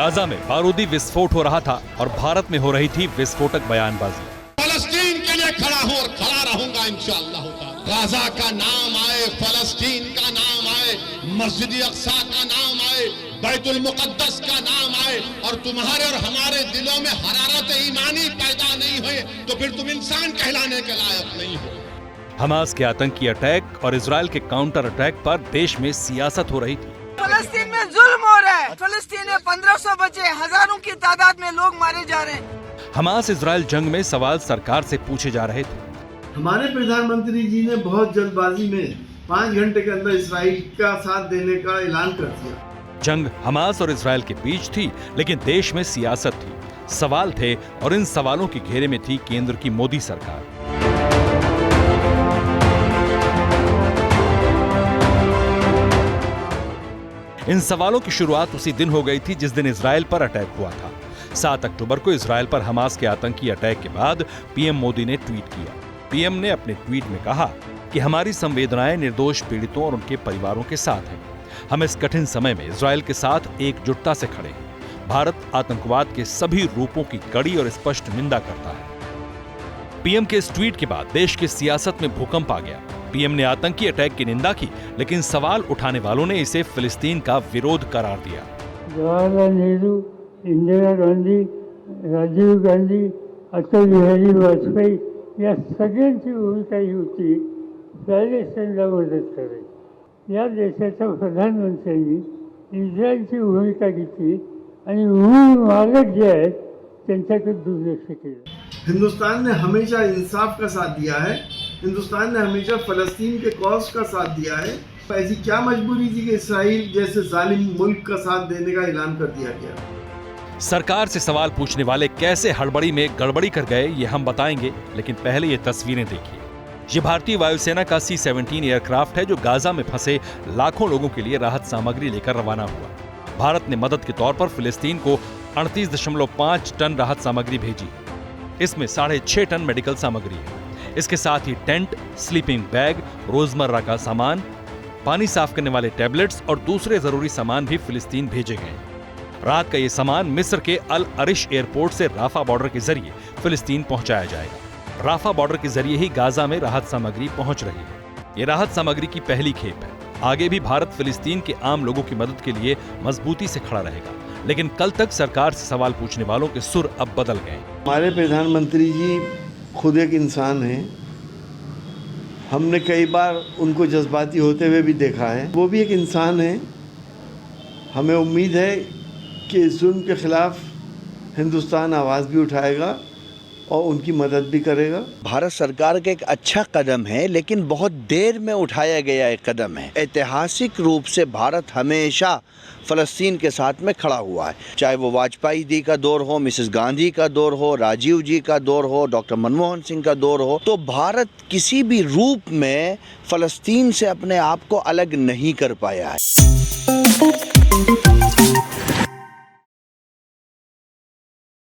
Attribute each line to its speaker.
Speaker 1: Gaza में बारूदी विस्फोट हो रहा था और भारत में हो रही थी विस्फोटक बयानबाजी।
Speaker 2: फलस्तीन के लिए खड़ा हूं और खड़ा रहूंगा इंशाअल्लाह। गाजा का नाम आए, फलस्तीन का नाम आए, मस्जिद अक्सा का नाम आए, बैतुल मुकद्दस का नाम आए और तुम्हारे और हमारे दिलों में हरारत ईमानी पैदा नहीं हुई तो फिर तुम इंसान कहलाने के लायक नहीं हो।
Speaker 1: हमास के आतंकी अटैक और इजराइल के काउंटर अटैक पर देश में सियासत हो रही थी।
Speaker 3: फलस्तीन में जुल्म हो रहा है। फलस्तीन में 1500 बच्चे, हजारों की तादाद में लोग मारे जा रहे हैं।
Speaker 1: हमास इजराइल जंग में सवाल सरकार से पूछे जा रहे थे।
Speaker 4: हमारे प्रधानमंत्री जी ने बहुत जल्दबाजी में 5 घंटे के अंदर इजराइल का साथ देने का ऐलान कर दिया।
Speaker 1: जंग हमास और इजराइल के बीच थी, लेकिन देश में सियासत थी, सवाल थे और इन सवालों के घेरे में थी केंद्र की मोदी सरकार। इन सवालों की शुरुआत उसी दिन हो गई थी जिस दिन इजराइल पर अटैक हुआ था। 7 अक्टूबर को इजराइल पर हमास के आतंकी अटैक के बाद पीएम मोदी ने ट्वीट किया। पीएम ने अपने ट्वीट में कहा कि हमारी संवेदनाएं निर्दोष पीड़ितों और उनके परिवारों के साथ हैं। हम इस कठिन समय में इजराइल के साथ एकजुटता से खड़े हैं। भारत आतंकवाद के सभी रूपों की कड़ी और स्पष्ट निंदा करता है। पीएम के इस ट्वीट के बाद देश की सियासत में भूकंप आ गया। पीएम ने आतंकी अटैक की निंदा की, लेकिन सवाल उठाने वालों ने इसे फिलिस्तीन का विरोध करार दिया।
Speaker 5: जवाहरलाल नेहरू, इंदिरा गांधी, राजीव गांधी, अटल बिहारी वाजपेयी या सगळ्यांची भूमिका ही होती पॅलेस्टाईनला मदत करायची। या देशाच्या प्रधानमंत्र्यांनी इस्रायलची भूमिका घेतली आणि मालक जे आहेत त्यांच्याकडे दुर्लक्ष केलं।
Speaker 4: हिंदुस्तान ने हमेशा इंसाफ का साथ दिया है। हिंदुस्तान ने हमेशा फलस्तीन के कॉज का साथ दिया है। ऐसी क्या मजबूरी थी कि इसराइल जैसे जालिम मुल्क का साथ देने का ऐलान कर दिया गया।
Speaker 1: सरकार से सवाल पूछने वाले कैसे हड़बड़ी में गड़बड़ी कर गए ये हम बताएंगे, लेकिन पहले ये तस्वीरें देखिए। ये भारतीय वायुसेना का C-17 एयरक्राफ्ट है जो गाजा में फंसे लाखों लोगों के लिए राहत सामग्री लेकर रवाना हुआ। भारत ने मदद के तौर पर फिलिस्तीन को 38.5 टन राहत सामग्री भेजी। इसमें 6.5 टन मेडिकल सामग्री है। इसके साथ ही टेंट, स्लीपिंग बैग, रोजमर्रा का सामान, पानी साफ करने वाले टैबलेट्स और दूसरे जरूरी सामान भी फिलिस्तीन भेजे गए। रात का ये सामान मिस्र के अल अरिश एयरपोर्ट से राफा बॉर्डर के जरिए फिलिस्तीन पहुंचाया जाएगा। राफा बॉर्डर के जरिए ही गाजा में राहत सामग्री पहुंच रही है। ये राहत सामग्री की पहली खेप है। आगे भी भारत फिलिस्तीन के आम लोगों की मदद के लिए मजबूती से खड़ा रहेगा, लेकिन कल तक सरकार से सवाल पूछने वालों के सुर अब बदल गए।
Speaker 4: हमारे प्रधानमंत्री जी खुद एक इंसान हैं। हमने कई बार उनको जज्बाती होते हुए भी देखा है। वो भी एक इंसान है। हमें उम्मीद है कि इस जुल्म के खिलाफ हिंदुस्तान आवाज़ भी उठाएगा और उनकी मदद भी करेगा।
Speaker 6: भारत सरकार का एक अच्छा कदम है, लेकिन बहुत देर में उठाया गया एक कदम है। ऐतिहासिक रूप से भारत हमेशा फ़लस्तीन के साथ में खड़ा हुआ है, चाहे वो वाजपेयी जी का दौर हो, मिसेस गांधी का दौर हो, राजीव जी का दौर हो, डॉक्टर मनमोहन सिंह का दौर हो। तो भारत किसी भी रूप में फ़लस्तीन से अपने आप को अलग नहीं कर पाया है।